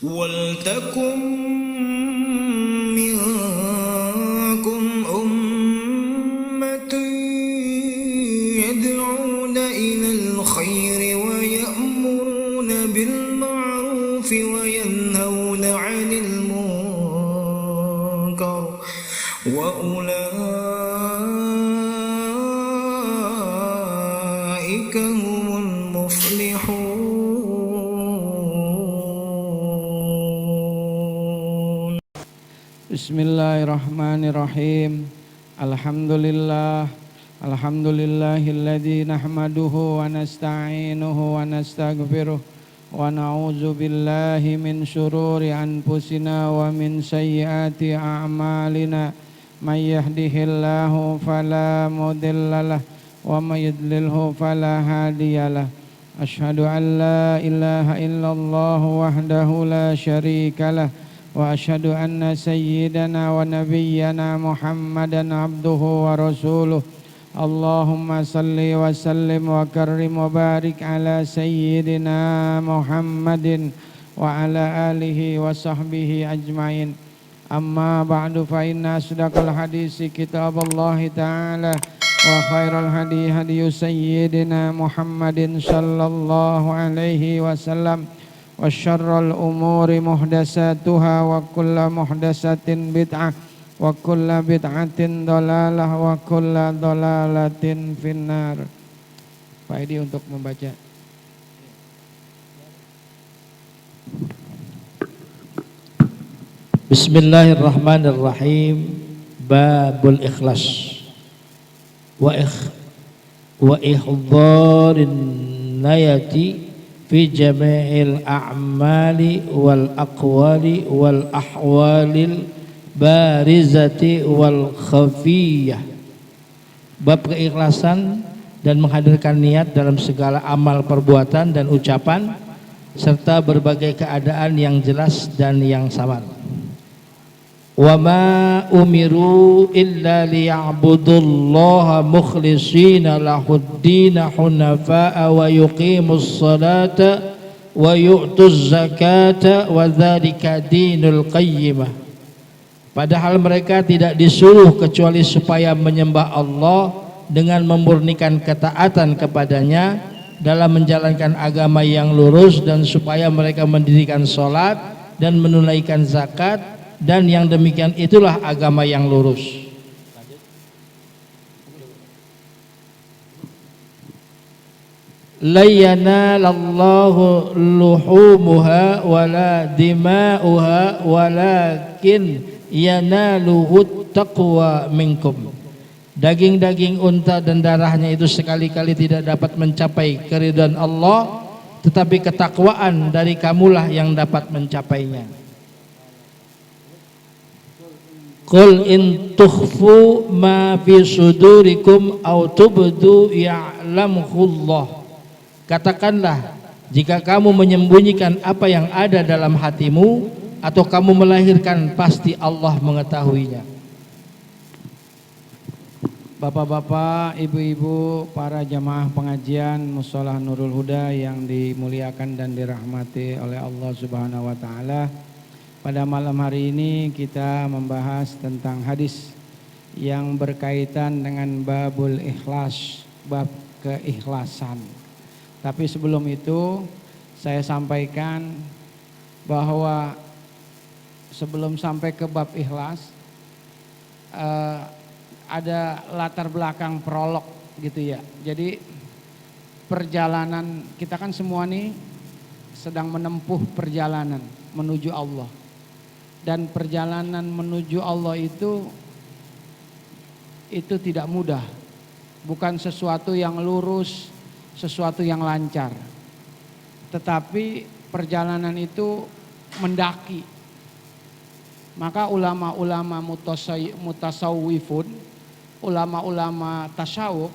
ولتكن منكم أمة يدعون إلى الخير ويأمرون بالمعروف وينهون عن المنكر وأولئك هم المفلحون. Bismillahirrahmanirrahim. Alhamdulillahilladzi nahmaduhu wa nasta'inuhu wa nastaghfiruh wa na'udzu billahi min syururi anfusina wa min sayyiati a'malina. May yahdihillahu fala mudhillalah wa may yudlilhu fala hadiyalah. Asyhadu an la ilaha illallah wahdahu la syarikalah wa asyhadu anna sayyidana wa nabiyyana Muhammadan abduhu wa rasuluh. Allahumma salli wa sallim wa karrim wa barik ala sayyidina Muhammadin wa ala alihi wa sahbihi ajmain. Amma ba'du, fa inna asdaqal hadisi kitaballahi ta'ala wa khairal hadi hadiyu sayyidina Muhammadin sallallahu alaihi wasallam. Wa syarrul umuri muhdasatuha wa kullu muhdasatin bid'ah wa kullu bid'atin dhalalah wa kullu dhalalatin finnar. Pak Edi untuk membaca. Bismillahirrahmanirrahim. Babul ikhlas wa ihdharin nayati fi jami'il a'mali wal aqwali wal ahwalil barizati wal khafiyah. Bab keikhlasan dan menghadirkan niat dalam segala amal perbuatan dan ucapan serta berbagai keadaan yang jelas dan yang samar. Wa ma umiru illa liya'budullaha mukhlishina lahud-din hunafa'a wa yuqimus salata wa yu'tuz zakata wa dzalika dinul qayyimah. Padahal mereka tidak disuruh kecuali supaya menyembah Allah dengan memurnikan ketaatan kepadanya dalam menjalankan agama yang lurus, dan supaya mereka mendirikan salat dan menunaikan zakat, dan yang demikian itulah agama yang lurus. La yanalallahu luhumuha wala dima'uha walakin yanaluhu taqwa minkum. Daging-daging unta dan darahnya itu sekali-kali tidak dapat mencapai keridhaan Allah, tetapi ketakwaan dari kamulah yang dapat mencapainya. Qul in tukhfu ma fi sudurikum aw tubdu ya'lamullah. Katakanlah, jika kamu menyembunyikan apa yang ada dalam hatimu atau kamu melahirkan, pasti Allah mengetahuinya. Bapak-bapak, ibu-ibu, para jamaah pengajian Musholah Nurul Huda yang dimuliakan dan dirahmati oleh Allah Subhanahu wa taala. Pada malam hari ini kita membahas tentang hadis yang berkaitan dengan babul ikhlas, bab keikhlasan. Tapi sebelum itu saya sampaikan bahwa sebelum sampai ke bab ikhlas ada latar belakang prolog gitu ya. Jadi perjalanan kita kan semua nih sedang menempuh perjalanan menuju Allah. Dan perjalanan menuju Allah itu tidak mudah. Bukan sesuatu yang lurus, sesuatu yang lancar. Tetapi perjalanan itu mendaki. Maka ulama-ulama mutasawwifun, ulama-ulama tasawuf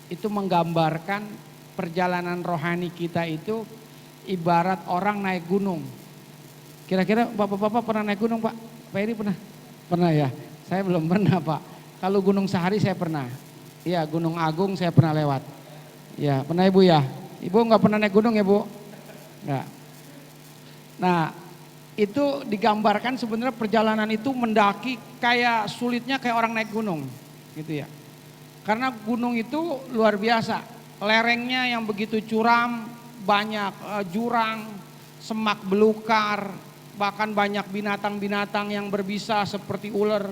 itu menggambarkan perjalanan rohani kita itu ibarat orang naik gunung. Kira-kira bapak-bapak pernah naik gunung, Pak? Pak Eri pernah? Pernah ya? Saya belum pernah, Pak. Kalau Gunung Sahari saya pernah. Iya, Gunung Agung saya pernah lewat. Ya, pernah Ibu ya? Ibu nggak pernah naik gunung ya Bu? Nggak. Nah, itu digambarkan sebenarnya perjalanan itu mendaki kayak sulitnya kayak orang naik gunung, gitu ya. Karena gunung itu luar biasa, lerengnya yang begitu curam, banyak jurang, semak belukar, bahkan banyak binatang-binatang yang berbisa seperti ular.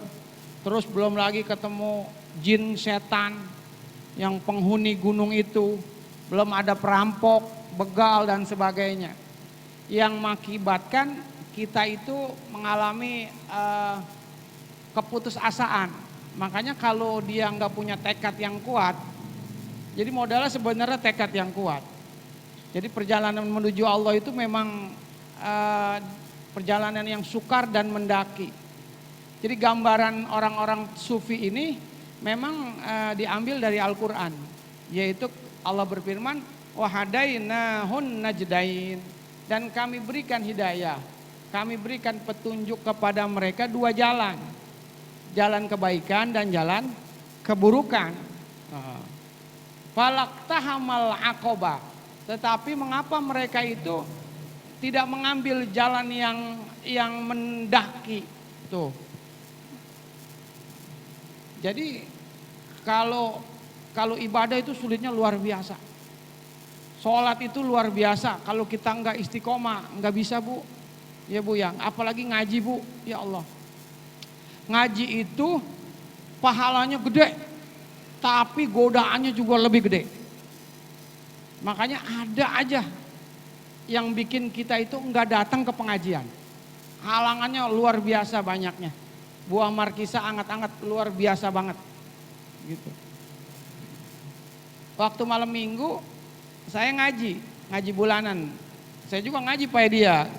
Terus belum lagi ketemu jin setan yang penghuni gunung itu, belum ada perampok, begal dan sebagainya. Yang mengakibatkan kita itu mengalami keputusasaan. Makanya kalau dia nggak punya tekad yang kuat, jadi modalnya sebenarnya tekad yang kuat. Jadi perjalanan menuju Allah itu memang perjalanan yang sukar dan mendaki. Jadi gambaran orang-orang sufi ini memang diambil dari Al-Quran. Yaitu Allah berfirman, wahadainahun najdain. Dan kami berikan hidayah, kami berikan petunjuk kepada mereka dua jalan. Jalan kebaikan dan jalan keburukan. Falaktahamal aqobah. Tetapi mengapa mereka itu tidak mengambil jalan yang mendaki tuh. Jadi kalau ibadah itu sulitnya luar biasa. Sholat itu luar biasa. Kalau kita nggak istiqomah nggak bisa Bu. Ya Bu ya. Apalagi ngaji Bu. Ya Allah. Ngaji itu pahalanya gede. Tapi godaannya juga lebih gede. Makanya ada aja yang bikin kita itu nggak datang ke pengajian. Halangannya luar biasa banyaknya. Buah markisa anget-anget luar biasa banget. Gitu. Waktu malam minggu saya ngaji bulanan. Saya juga ngaji Pak dia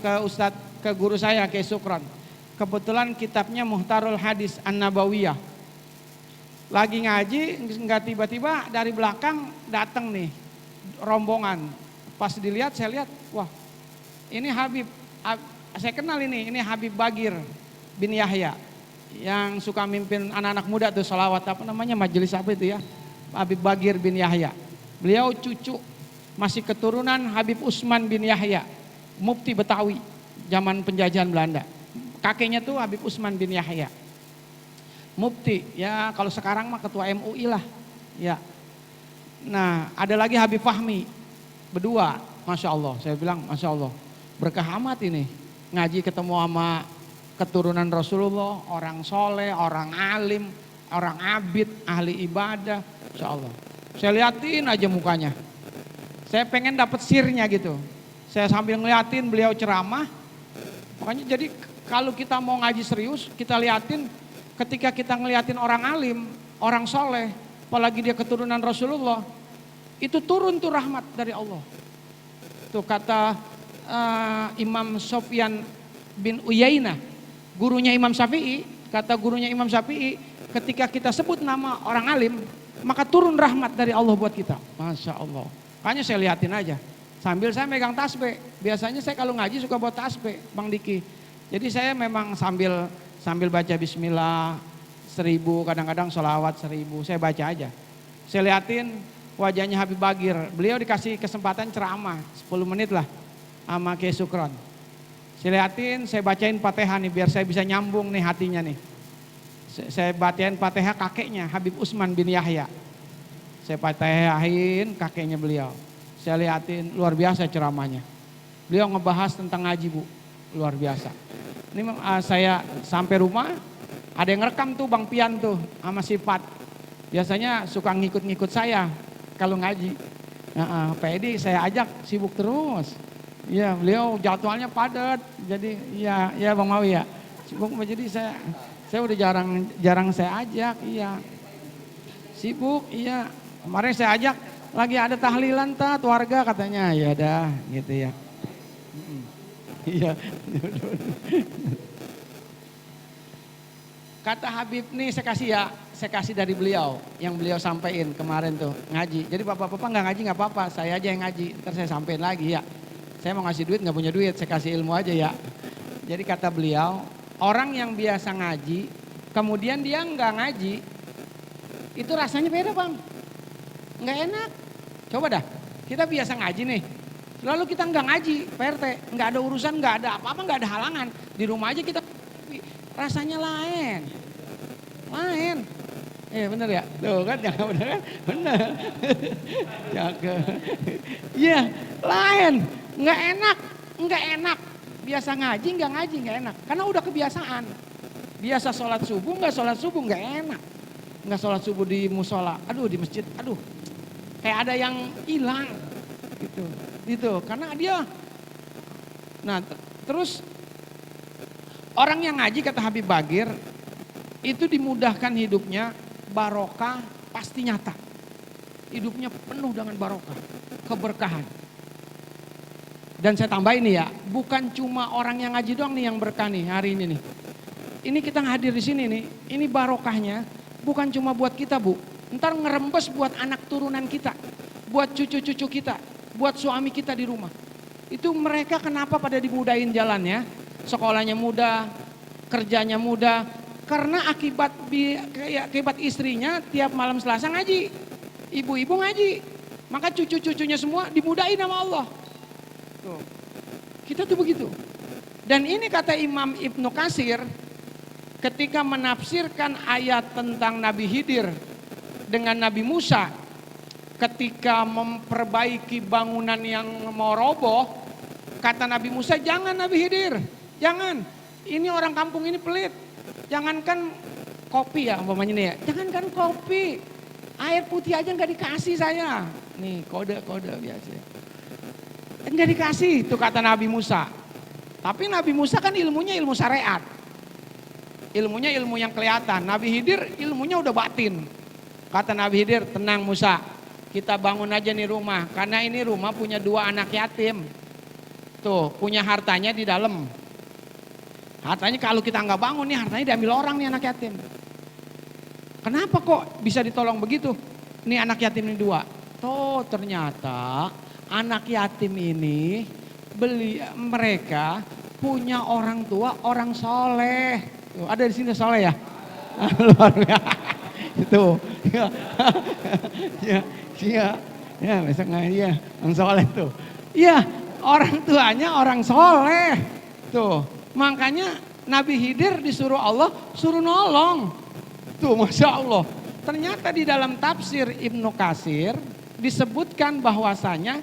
ke guru saya ke Sukron. Kebetulan kitabnya Muhtarul Hadis An-Nabawiyah. Lagi ngaji nggak tiba-tiba dari belakang datang nih rombongan. Pas dilihat saya lihat, wah ini Habib, saya kenal ini Habib Bagir bin Yahya yang suka mimpin anak-anak muda tuh sholawat apa namanya majelis apa itu ya, Habib Bagir bin Yahya. Beliau cucu masih keturunan Habib Usman bin Yahya, mufti Betawi zaman penjajahan Belanda. Kakeknya tuh Habib Usman bin Yahya, mufti ya kalau sekarang mah ketua MUI lah ya. Nah ada lagi Habib Fahmi, berdua, Masya Allah, saya bilang Masya Allah, berkah amat ini, ngaji ketemu sama keturunan Rasulullah, orang soleh, orang alim, orang abid, ahli ibadah, Masya Allah. Saya liatin aja mukanya, saya pengen dapat sirnya gitu, saya sambil ngeliatin beliau ceramah, makanya jadi kalau kita mau ngaji serius, kita liatin, ketika kita ngeliatin orang alim, orang soleh, apalagi dia keturunan Rasulullah, itu turun tuh rahmat dari Allah. Tuh kata Imam Sofyan bin Uyainah, gurunya Imam Syafi'i, kata gurunya Imam Syafi'i, ketika kita sebut nama orang alim, maka turun rahmat dari Allah buat kita. Masya Allah. Makanya saya liatin aja, sambil saya megang tasbih. Biasanya saya kalau ngaji suka bawa tasbih, Bang Diki. Jadi saya memang sambil baca bismillah 1000, kadang-kadang sholawat 1000, saya baca aja. Saya liatin wajahnya Habib Bagir, beliau dikasih kesempatan ceramah 10 menit lah sama Kiai Sukron. Saya liatin, saya bacain Fatihah nih biar saya bisa nyambung nih hatinya nih. Saya bacain Fatihah kakeknya Habib Usman bin Yahya. Saya Fatihahin kakeknya beliau. Saya liatin luar biasa ceramahnya. Beliau ngebahas tentang ngaji Bu, luar biasa. Ini saya sampai rumah ada yang rekam tuh Bang Pian tuh sama Sifat. Biasanya suka ngikut-ngikut saya kalau ngaji. Pak Edi saya ajak sibuk terus. Iya, beliau jadwalnya padat. Jadi ya Bang Mawi ya. Sibuk jadi saya udah jarang saya ajak, iya. Sibuk, iya. Kemarin saya ajak lagi ada tahlilan warga katanya. Ya dah, gitu ya. Iya. Kata Habib nih saya kasih dari beliau, yang beliau sampaikan kemarin tuh ngaji. Jadi bapak-bapak nggak ngaji nggak apa-apa, saya aja yang ngaji, ntar saya sampaikan lagi ya. Saya mau ngasih duit nggak punya duit, saya kasih ilmu aja ya. Jadi kata beliau, orang yang biasa ngaji, kemudian dia nggak ngaji, Itu rasanya beda Bang. Nggak enak. Coba dah, kita biasa ngaji nih. Lalu kita nggak ngaji, Pak RT. Nggak ada urusan, nggak ada apa-apa, nggak ada halangan. Di rumah aja kita, rasanya lain. Lain. Bener ya? Tuh kan, jangan bener kan? Bener. Iya, lain. Nggak enak, nggak enak. Biasa ngaji, nggak enak. Karena udah kebiasaan. Biasa sholat subuh, nggak enak. Nggak sholat subuh di musola, aduh di masjid, aduh. Kayak ada yang hilang. Gitu. Karena dia. Nah terus orang yang ngaji kata Habib Bagir, itu dimudahkan hidupnya, barokah pasti nyata. Hidupnya penuh dengan barokah, keberkahan. Dan saya tambah ini ya, bukan cuma orang yang ngaji doang nih yang berkah nih hari ini nih. Ini kita hadir di sini nih, ini barokahnya bukan cuma buat kita Bu. Ntar ngerembes buat anak turunan kita, buat cucu-cucu kita, buat suami kita di rumah. Itu mereka kenapa pada dimudahin jalannya, sekolahnya mudah, kerjanya mudah. Karena akibat istrinya tiap malam Selasa ngaji, ibu-ibu ngaji. Maka cucu-cucunya semua dimudahin sama Allah. Tuh. Kita tuh begitu. Dan ini kata Imam Ibnu Katsir ketika menafsirkan ayat tentang Nabi Khidir dengan Nabi Musa ketika memperbaiki bangunan yang mau roboh, kata Nabi Musa, jangan Nabi Khidir, jangan. Ini orang kampung ini pelit. Jangankan kopi ya umpamanya nih ya, jangankan kopi, air putih aja nggak dikasih saya. Nih kode biasa. Enggak dikasih, itu kata Nabi Musa. Tapi Nabi Musa kan ilmunya ilmu syariat. Ilmunya ilmu yang kelihatan. Nabi Khidir ilmunya udah batin. Kata Nabi Khidir, tenang Musa, kita bangun aja nih rumah. Karena ini rumah punya 2 anak yatim. Tuh, punya hartanya di dalam. Hartanya kalau kita nggak bangun nih, hartanya diambil orang nih anak yatim. Kenapa kok bisa ditolong begitu? Nih anak yatim ini 2. Tuh ternyata anak yatim ini mereka punya orang tua orang soleh. Tuh, ada di sini soleh ya? Luar biasa. Itu. Ya, besok ngaji ya, orang soleh tuh. Iya, orang tuanya orang soleh. Tuh, makanya Nabi Khidir disuruh Allah suruh nolong. Tuh, Masya Allah. Ternyata di dalam tafsir Ibnu Katsir disebutkan bahwasanya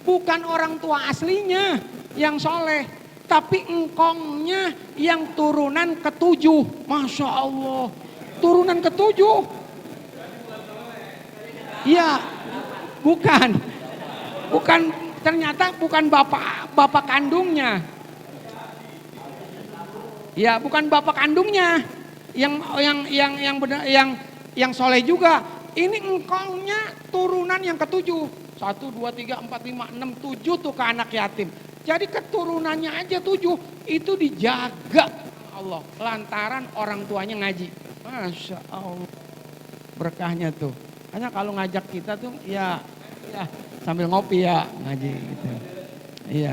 bukan orang tua aslinya yang soleh, tapi engkongnya yang turunan ke-7. Masya Allah, turunan ke-7. Iya, bukan, ternyata bukan bapak kandungnya. Ya, bukan bapak kandungnya yang soleh juga. Ini engkongnya turunan yang ke-7. 1, 2, 3, 4, 5, 6, 7 tuh ke anak yatim. Jadi keturunannya aja 7 itu dijaga Allah. Lantaran orang tuanya ngaji. Masya Allah. Berkahnya tuh. Hanya kalau ngajak kita tuh ya sambil ngopi ya ngaji gitu. Iya.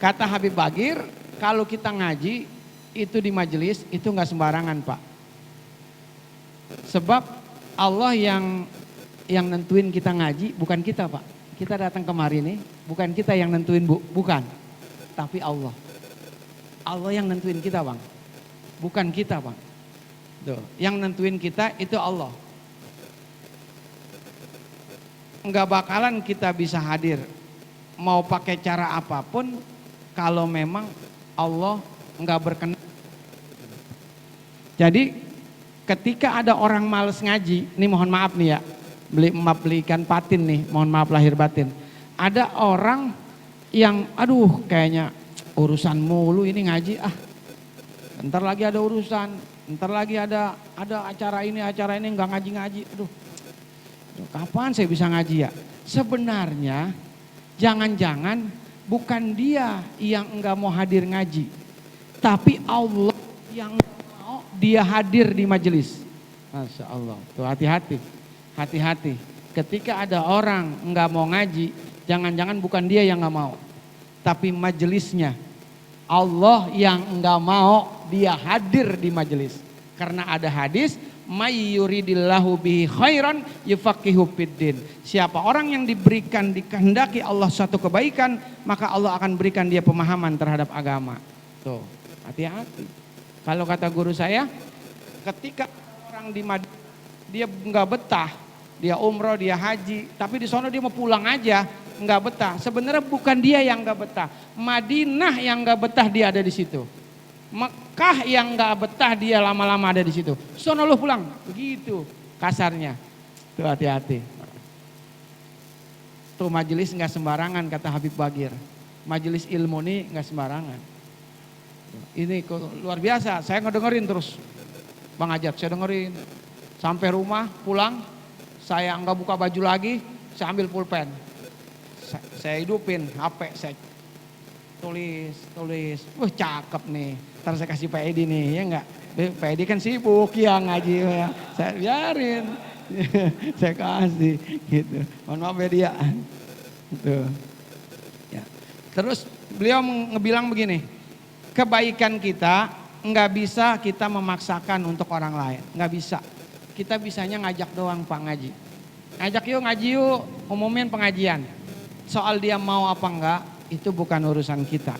Kata Habib Bagir, kalau kita ngaji itu di majelis itu nggak sembarangan Pak. Sebab Allah yang nentuin kita ngaji, bukan kita Pak. Kita datang kemari nih, bukan kita yang nentuin Bu, bukan. Tapi Allah. Allah yang nentuin kita Bang. Bukan kita Bang. Tuh, yang nentuin kita itu Allah. Enggak bakalan kita bisa hadir. Mau pakai cara apapun, kalau memang Allah enggak berkenan. Jadi ketika ada orang males ngaji, ini mohon maaf nih ya, beli ikan patin nih, mohon maaf lahir batin. Ada orang yang aduh kayaknya urusan mulu ini ngaji, ntar lagi ada urusan, ntar lagi ada acara ini nggak ngaji, aduh kapan saya bisa ngaji ya? Sebenarnya jangan-jangan bukan dia yang enggak mau hadir ngaji, tapi Allah yang dia hadir di majelis. Masya Allah. Tuh hati-hati. Ketika ada orang enggak mau ngaji, jangan-jangan bukan dia yang enggak mau. Tapi majelisnya. Allah yang enggak mau dia hadir di majelis. Karena ada hadis, may yuridillahu bihi khairan yufaqihu fiddin. Siapa orang yang diberikan dikehendaki Allah suatu kebaikan, maka Allah akan berikan dia pemahaman terhadap agama. Tuh, hati-hati. Kalau kata guru saya, ketika orang di Madinah dia nggak betah, dia umroh, dia haji, tapi di sana dia mau pulang aja, nggak betah. Sebenarnya bukan dia yang nggak betah, Madinah yang nggak betah dia ada di situ. Mekah yang nggak betah dia lama-lama ada di situ. Sono lu pulang, begitu kasarnya. Tuh hati-hati. Tuh majelis nggak sembarangan kata Habib Bagir. Majelis ilmu ini nggak sembarangan. Ini luar biasa. Saya ngedengerin terus, Bang Ajat, saya dengerin. Sampai rumah pulang, saya nggak buka baju lagi, saya ambil pulpen. Saya hidupin HP, saya tulis. Wah cakep nih. Ntar saya kasih Pak Edi nih, ya enggak? Pak Edi kan sibuk ya ngaji ya. Saya biarin. Saya kasih gitu. Mohon maaf ya dia. Gitu. Ya. Terus beliau ngebilang begini, kebaikan kita enggak bisa kita memaksakan untuk orang lain. Enggak bisa. Kita bisanya ngajak doang Pak ngaji. Ngajak yuk ngaji yuk, umumin pengajian. Soal dia mau apa enggak, itu bukan urusan kita.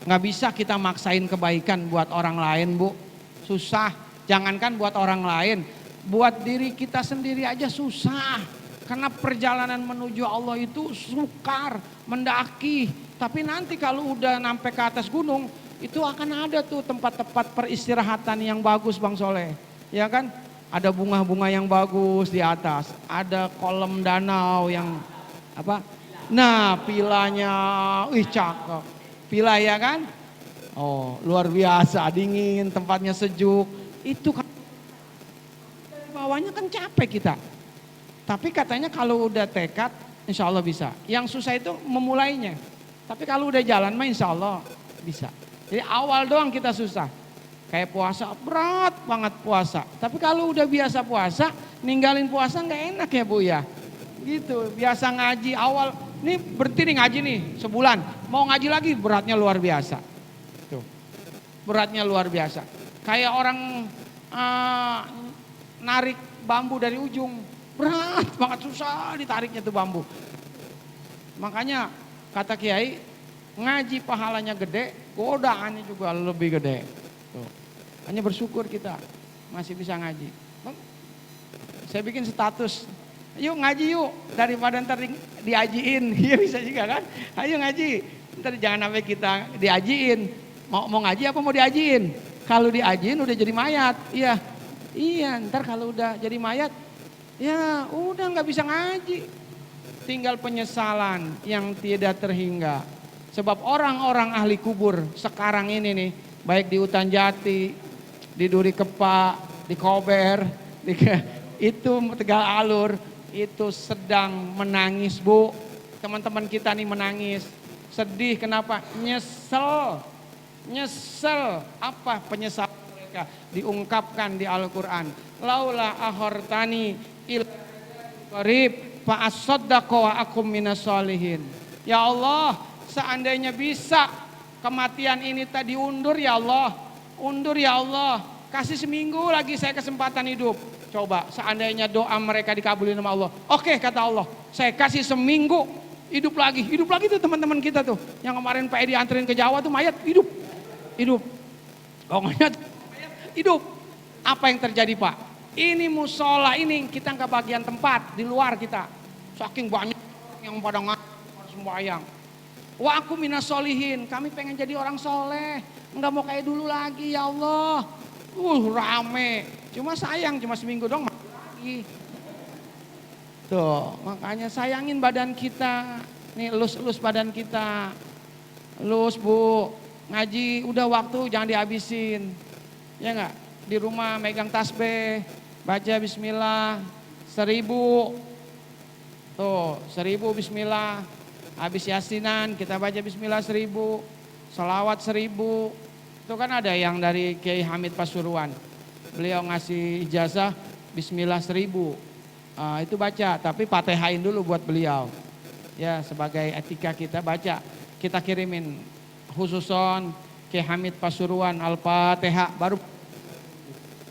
Nggak bisa kita maksain kebaikan buat orang lain Bu, susah. Jangankan buat orang lain, buat diri kita sendiri aja susah. Karena perjalanan menuju Allah itu sukar, mendaki. Tapi nanti kalau udah sampai ke atas gunung, itu akan ada tuh tempat-tempat peristirahatan yang bagus Bang Soleh. Ya kan? Ada bunga-bunga yang bagus di atas, ada kolam danau yang apa? Nah pilanya, cakep. Villa ya kan? Oh luar biasa, dingin, tempatnya sejuk. Itu kan dari bawahnya kan capek kita. Tapi katanya kalau udah tekad insya Allah bisa. Yang susah itu memulainya. Tapi kalau udah jalan mah insya Allah bisa. Jadi awal doang kita susah. Kayak puasa, berat banget puasa. Tapi kalau udah biasa puasa, ninggalin puasa nggak enak ya Bu ya. Gitu, biasa ngaji awal, nih berhenti nih ngaji nih sebulan, mau ngaji lagi beratnya luar biasa. Tuh, beratnya luar biasa. Kayak orang narik bambu dari ujung, berat banget, susah ditariknya tuh bambu. Makanya kata Kiai, ngaji pahalanya gede, godaannya juga lebih gede. Tuh, hanya bersyukur kita masih bisa ngaji. Saya bikin status. Yuk ngaji yuk, daripada ntar diajiin, iya bisa juga kan. Ayo ngaji, ntar jangan sampai kita diajiin. Mau ngaji apa mau diajiin? Kalau diajiin udah jadi mayat, iya. Ntar kalau udah jadi mayat, ya udah nggak bisa ngaji. Tinggal penyesalan yang tidak terhingga. Sebab orang-orang ahli kubur sekarang ini nih, baik di Hutan Jati, di Duri Kepa, di Kober, itu Tegal Alur. Itu sedang menangis Bu, teman-teman kita nih menangis, sedih kenapa? Nyesel, apa penyesalan mereka diungkapkan di Al-Quran. Laula ahortani il qarib fa asaddaqu wa akum minas solihin. Ya Allah, seandainya bisa kematian ini tadi undur ya Allah, kasih seminggu lagi saya kesempatan hidup. Coba seandainya doa mereka dikabulin sama Allah. Oke kata Allah, saya kasih seminggu hidup lagi tuh teman-teman kita tuh. Yang kemarin Pak Edi anterin ke Jawa tuh mayat hidup. Pokoknya mayat hidup. Apa yang terjadi Pak? Ini musola ini kita nggak bagian tempat di luar kita. Saking banyak yang pada sembahyang. Wa aku minas solihin, kami pengen jadi orang soleh. Nggak mau kayak dulu lagi ya Allah. Rame. Cuma sayang, cuma seminggu dong lagi. Tuh, makanya sayangin badan kita. Nih elus badan kita. Elus Bu, ngaji udah waktu jangan dihabisin. Ya enggak? Di rumah megang tasbih, baca bismillah 1000. Tuh, 1000 bismillah. Habis yasinan kita baca bismillah 1000. Salawat 1000. Itu kan ada yang dari Kiai Hamid Pasuruan. Beliau ngasih ijazah bismillah 1000. Itu baca, tapi Fatihain dulu buat beliau. Ya, sebagai etika kita baca. Kita kirimin khususon Kiai Hamid Pasuruan Al-Fatihah baru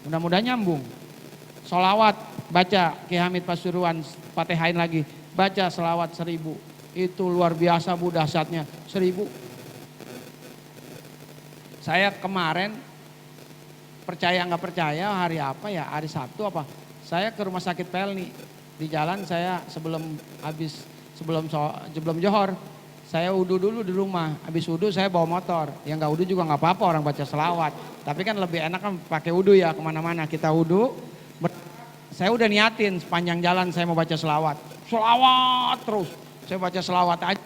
Mudah-mudahan nyambung. Sholawat, baca Ki Hamid Pasuruan, Fatihain lagi, baca selawat 1000. Itu luar biasa Bu dahsyatnya, 1000. Saya kemarin, percaya nggak percaya, hari apa ya, hari Sabtu apa, saya ke rumah sakit Pelni. Di jalan saya sebelum Johor, saya wudu dulu di rumah. Habis wudu saya bawa motor. Yang nggak wudu juga nggak apa-apa, orang baca selawat. Tapi kan lebih enak kan pakai wudu ya, kemana-mana kita wudu. Saya udah niatin sepanjang jalan saya mau baca selawat. Selawat terus, saya baca selawat aja.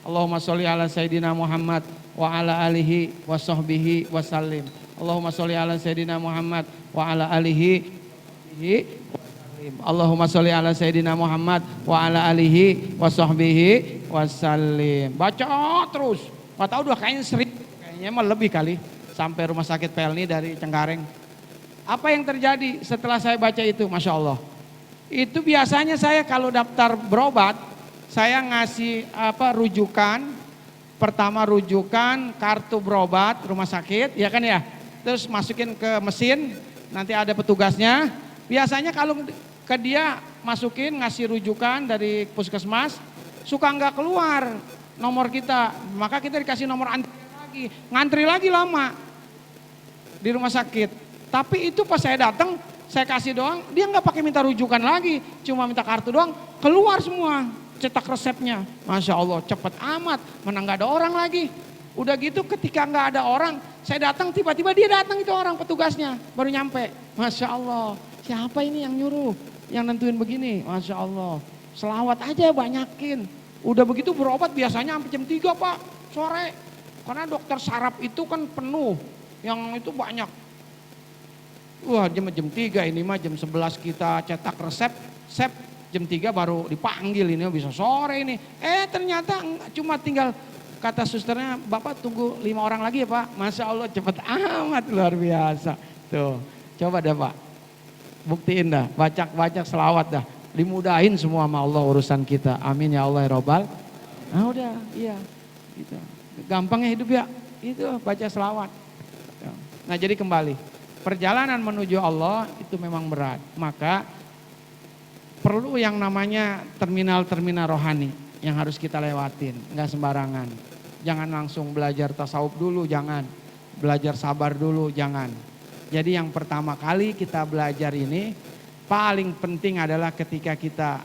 Allahumma sholli ala Sayyidina Muhammad wa ala alihi wa sahbihi wa sallim. Allahumma sholli ala Sayyidina Muhammad wa ala alihi wa sallim. Allahumma sholli ala Sayyidina Muhammad wa ala alihi wa sahbihi wa sallim. Baca terus. Gak tahu udah kayaknya sering, kayaknya mah lebih kali sampai rumah sakit Pelni dari Cengkareng. Apa yang terjadi setelah saya baca itu? Masya Allah. Itu biasanya saya kalau daftar berobat, saya ngasih rujukan. Pertama rujukan kartu berobat rumah sakit, ya kan ya. Terus masukin ke mesin, nanti ada petugasnya. Biasanya kalau ke dia masukin ngasih rujukan dari puskesmas, suka nggak keluar nomor kita. Maka kita dikasih nomor ngantri lagi lama di rumah sakit. Tapi itu pas saya datang, saya kasih doang, dia nggak pakai minta rujukan lagi, cuma minta kartu doang, keluar semua. Cetak resepnya, Masya Allah cepet amat, mana nggak ada orang lagi. Udah gitu ketika nggak ada orang, saya datang tiba-tiba dia datang itu orang petugasnya, baru nyampe. Masya Allah, siapa ini yang nyuruh, yang nentuin begini, Masya Allah. Selawat aja banyakin. Udah begitu berobat biasanya sampai jam 3 Pak, sore. Karena dokter saraf itu kan penuh, yang itu banyak. Wah jam 3 ini mah jam 11 kita cetak resep, jam 3 baru dipanggil, ini bisa sore ini. Ternyata cuma tinggal kata susternya, Bapak tunggu 5 orang lagi ya Pak. Masya Allah cepet amat, luar biasa. Tuh coba dah Pak, buktiin dah, baca selawat dah. Dimudahin semua sama Allah urusan kita. Amin ya Allah ya Robbal. Nah udah, iya gitu. Gampangnya hidup ya, itu baca selawat. Nah jadi kembali, perjalanan menuju Allah itu memang berat. Maka perlu yang namanya terminal-terminal rohani yang harus kita lewatin, nggak sembarangan. Jangan langsung belajar tasawuf dulu, jangan. Belajar sabar dulu, jangan. Jadi yang pertama kali kita belajar ini, paling penting adalah ketika kita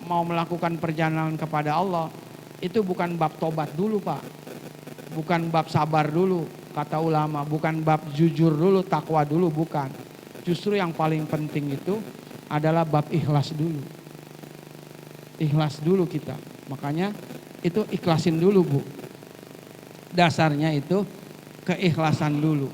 mau melakukan perjalanan kepada Allah, itu bukan bab tobat dulu Pak, bukan bab sabar dulu. Kata ulama, bukan bab jujur dulu, takwa dulu, bukan. Justru yang paling penting itu adalah bab ikhlas dulu. Ikhlas dulu kita. Makanya itu ikhlasin dulu Bu. Dasarnya itu keikhlasan dulu.